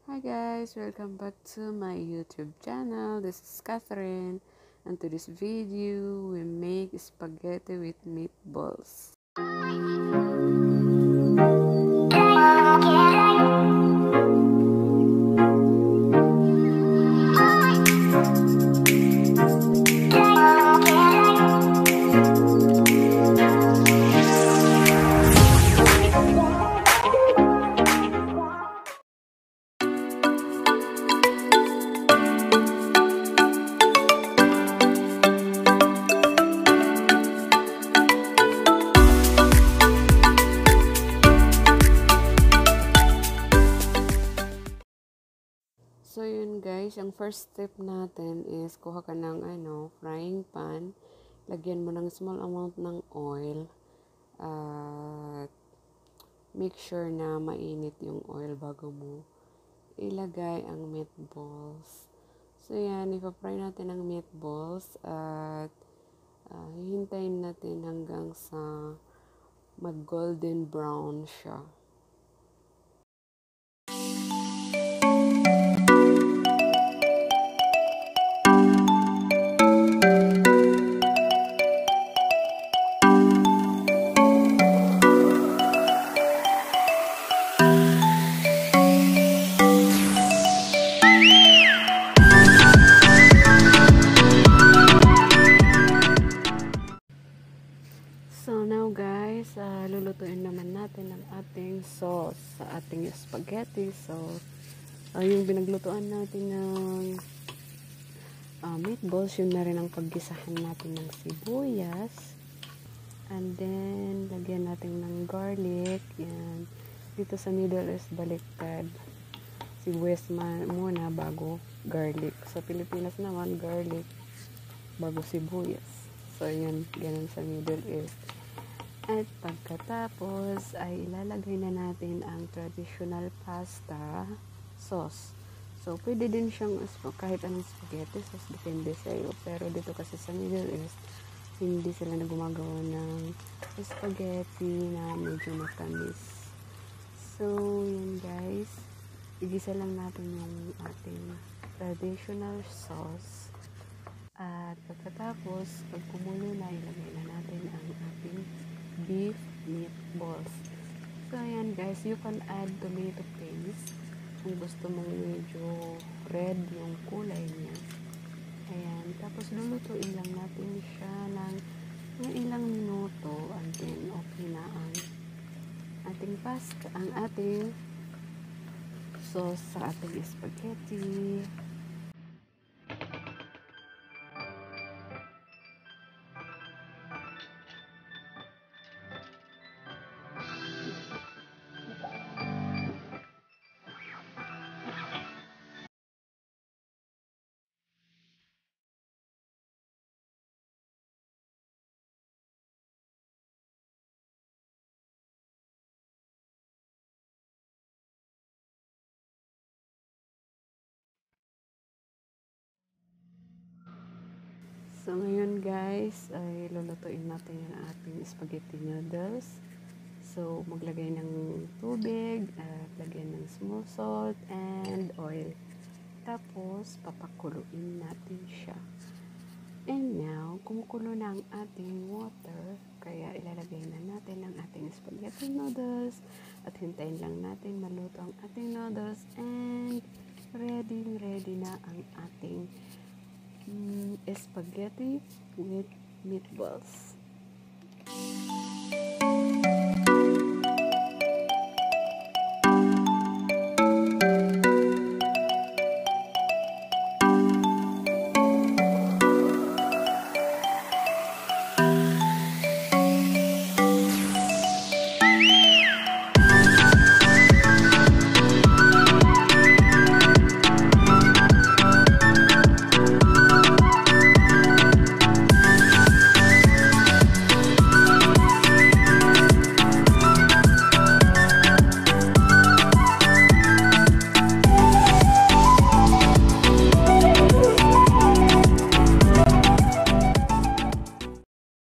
Hi guys, welcome back to my YouTube channel. This is Catherine, and to this video we make spaghetti with meatballs. So yun guys, ang first step natin is kuha ka ng frying pan, lagyan mo ng small amount ng oil, at make sure na mainit yung oil bago mo ilagay ang meatballs. So yan, ipa-fry natin ang meatballs at hihintayin natin hanggang sa mag golden brown siya. So now guys, lulutuin naman natin ang ating sauce sa ating spaghetti. So yung pinaglutuan natin ng meatballs, yun na rin ang paggisahan natin ng sibuyas. And then lagyan natin ng garlic. Yan. Dito sa middle is baliktad. Sibuyas muna bago garlic. Sa Pilipinas naman garlic bago sibuyas. So yan, ganun sa middle is. At pagkatapos ay ilalagay na natin ang traditional pasta sauce. So, pwede din siyang kahit anong spaghetti sauce, depende sa'yo. Pero dito kasi sa Middle East, hindi sila na gumagawa ng spaghetti na medyo matamis. So, yun guys. Igisa lang natin yung ating traditional sauce. At pagkatapos, pag kumulo na, ilagay na natin ang ating beef meatballs. So, ayan guys, you can add tomato paste kung gusto mong medyo red yung kulay niya. Ayan, tapos lulutuin lang natin siya ng ilang minuto and then okay na ang ating pasta, ang ating sauce sa ating spaghetti. So, ngayon guys, ay lulutuin natin yung ating spaghetti noodles. So, maglagay ng tubig, at lagyan ng small salt and oil. Tapos, papakuluin natin siya. And now, kumukulo na ang ating water, kaya ilalagay na natin ang ating spaghetti noodles at hintayin lang natin maluto ang ating noodles and ready na ang ating spaghetti with meatballs.